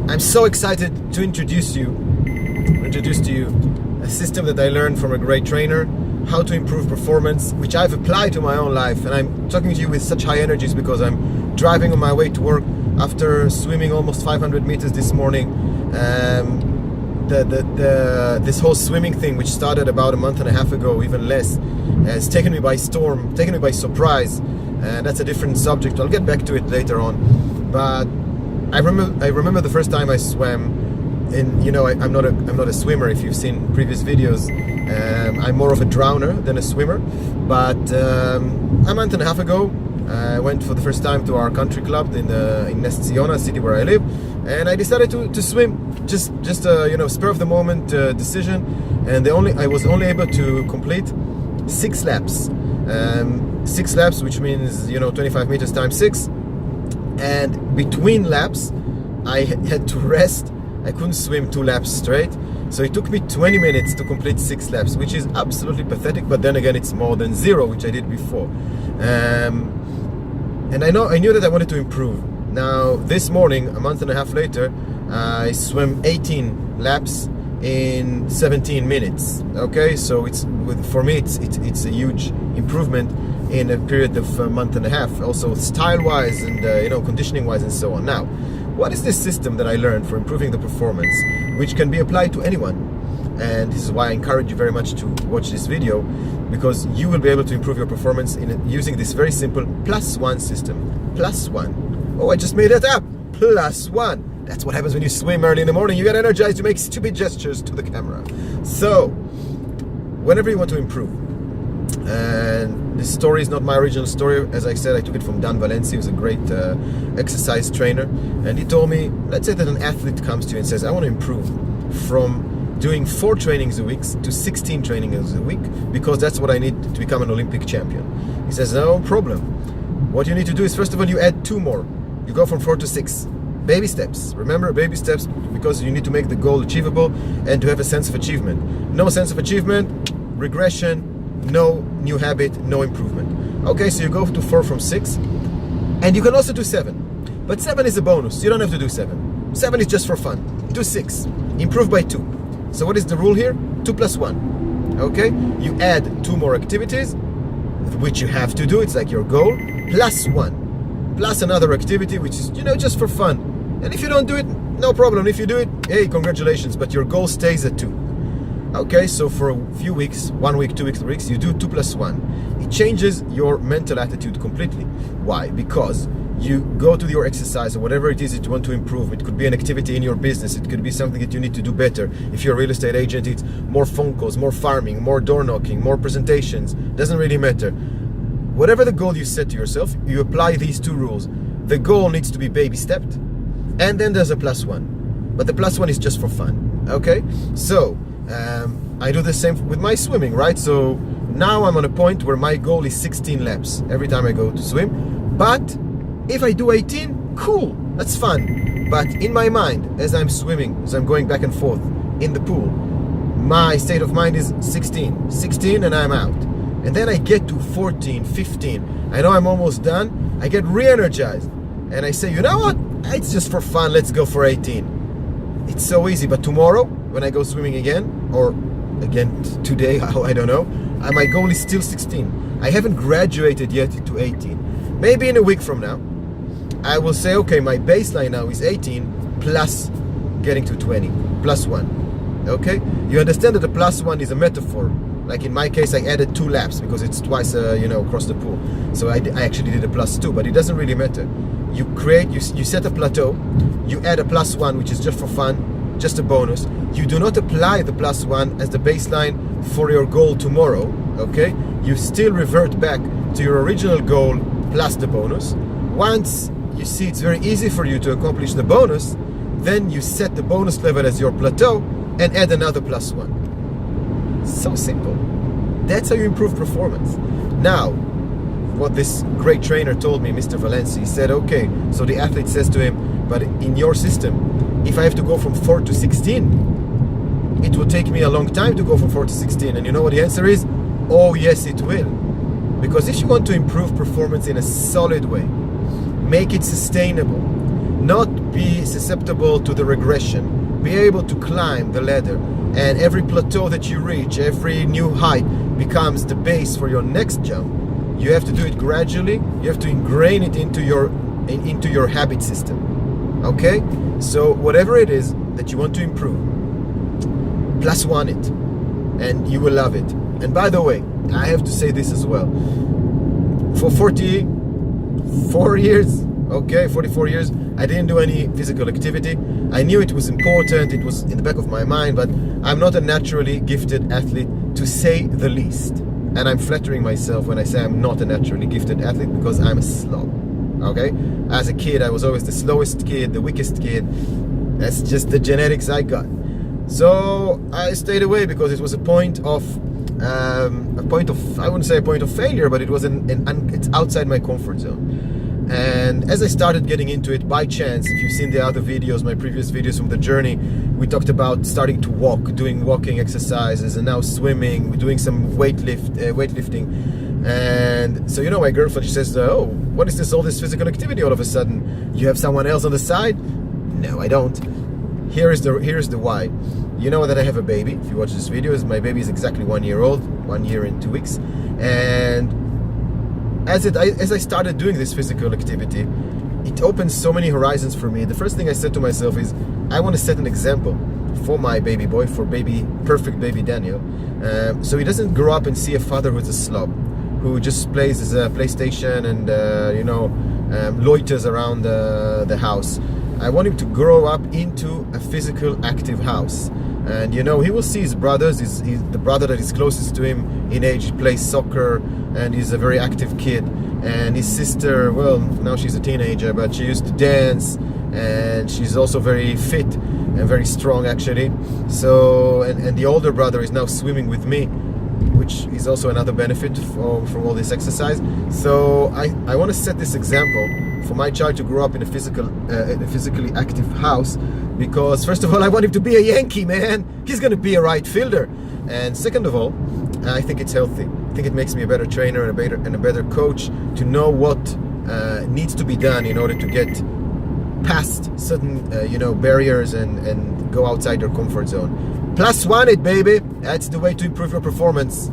I'm so excited to introduce to you a system that I learned from a great trainer, how to improve performance, which I've applied to my own life. And I'm talking to you with such high energies because I'm driving on my way to work after swimming almost 500 meters this morning. This whole swimming thing, which started about a month and a half ago, even less, has taken me by storm, taken me by surprise. And that's a different subject. I'll get back to it later on. But I remember the first time I swam. And I'm not a swimmer. If you've seen previous videos, I'm more of a drowner than a swimmer. But a month and a half ago, I went for the first time to our country club in Ness Ziona, city where I live, and I decided to swim. Just spur of the moment decision. And I was only able to complete 6 laps. 6 laps, which means 25 meters times 6. And between laps, I had to rest. I couldn't swim 2 laps straight, so it took me 20 minutes to complete 6 laps, which is absolutely pathetic. But then again, it's more than 0, which I did before. And I knew that I wanted to improve. Now this morning, a month and a half later, I swam 18 laps in 17 minutes. Okay, so for me it's a huge improvement in a period of a month and a half. Also style-wise and conditioning-wise and so on. Now, what is this system that I learned for improving the performance, which can be applied to anyone? And this is why I encourage you very much to watch this video, because you will be able to improve your performance using this very simple +1 system. +1. Oh, I just made that up. +1. That's what happens when you swim early in the morning. You get energized to make stupid gestures to the camera. So, whenever you want to improve, and this story is not my original story. As I said, I took it from Dan Valenci, who's a great exercise trainer. And he told me, let's say that an athlete comes to you and says, I want to improve from doing 4 trainings a week to 16 trainings a week, because that's what I need to become an Olympic champion. He says, no problem. What you need to do is, first of all, you add 2 more. You go from 4 to 6. Baby steps. Remember, baby steps, because you need to make the goal achievable and to have a sense of achievement. No sense of achievement, regression, no new habit, no improvement. Okay, so you go to 4 from 6, and you can also do 7. But 7 is a bonus. You don't have to do 7. 7 is just for fun. Do 6. Improve by 2. So what is the rule here? 2 + 1. Okay, you add 2 more activities, which you have to do. It's like your goal, +1, plus another activity, which is just for fun. And if you don't do it, no problem. If you do it, hey, congratulations, but your goal stays at 2. Okay, so for a few weeks, 1 week, 2 weeks, 3 weeks, you do 2 + 1. It changes your mental attitude completely. Why? Because you go to your exercise or whatever it is that you want to improve. It could be an activity in your business. It could be something that you need to do better. If you're a real estate agent, it's more phone calls, more farming, more door knocking, more presentations. Doesn't really matter. Whatever the goal you set to yourself, you apply these 2 rules. The goal needs to be baby stepped, and then there's a +1. But the +1 is just for fun. Okay? So, I do the same with my swimming, right? So now I'm on a point where my goal is 16 laps every time I go to swim. But if I do 18, cool, that's fun. But in my mind, as I'm swimming, as I'm going back and forth in the pool, my state of mind is 16 and I'm out. And then I get to 14, 15. I know I'm almost done. I get re-energized. And I say, you know what? It's just for fun. Let's go for 18. It's so easy. But tomorrow, when I go swimming again, or again today, I don't know, my goal is still 16. I haven't graduated yet to 18. Maybe in a week from now, I will say, okay, my baseline now is 18 plus getting to 20, +1. Okay? You understand that the +1 is a metaphor. Like in my case, I added 2 laps because it's twice, across the pool. So I actually did a +2, but it doesn't really matter. You set a plateau, you add a +1, which is just for fun, just a bonus. You do not apply the +1 as the baseline for your goal tomorrow, okay? You still revert back to your original goal plus the bonus. Once you see it's very easy for you to accomplish the bonus, then you set the bonus level as your plateau and add another +1. So simple. That's how you improve performance. Now, what this great trainer told me, Mr. Valenci, he said, okay, so the athlete says to him, but in your system, if I have to go from 4 to 16, it will take me a long time to go from 4 to 16. And you know what the answer is? Oh yes, it will. Because if you want to improve performance in a solid way, make it sustainable, not be susceptible to the regression, be able to climb the ladder, and every plateau that you reach, every new height becomes the base for your next jump. You have to do it gradually. You have to ingrain it into your habit system. Okay? So whatever it is that you want to improve, +1 it, and you will love it. And by the way, I have to say this as well. For 44 years, I didn't do any physical activity. I knew it was important, it was in the back of my mind, but I'm not a naturally gifted athlete, to say the least. And I'm flattering myself when I say I'm not a naturally gifted athlete, because I'm a slob. Okay? As a kid, I was always the slowest kid, the weakest kid. That's just the genetics I got. So I stayed away because it was a point of I wouldn't say a point of failure, but it was it's outside my comfort zone. And as I started getting into it by chance, if you've seen the other videos, my previous videos from the journey, we talked about starting to walk, doing walking exercises, and now swimming, doing some weightlifting. And so, my girlfriend, she says, oh, what is this, all this physical activity all of a sudden? You have someone else on the side? No, I don't. Here's the why. You know that I have a baby. If you watch this video, my baby is exactly 1 year old, 1 year and 2 weeks. And as I started doing this physical activity, it opened so many horizons for me. The first thing I said to myself is, I want to set an example for my baby boy, for perfect baby Daniel, so he doesn't grow up and see a father who's a slob, who just plays his PlayStation and loiters around the house. I want him to grow up into a physical, active house. And he will see his brothers. He's the brother that is closest to him in age. He plays soccer and he's a very active kid. And his sister, well, now she's a teenager, but she used to dance, and she's also very fit and very strong, actually. So, and the older brother is now swimming with me, which is also another benefit from all this exercise. So I want to set this example for my child to grow up in a physically active house, because first of all, I want him to be a Yankee, man. He's going to be a right fielder. And second of all, I think it's healthy. I think it makes me a better trainer and a better coach, to know what needs to be done in order to get past certain barriers and go outside your comfort zone. +1 it, baby. That's the way to improve your performance.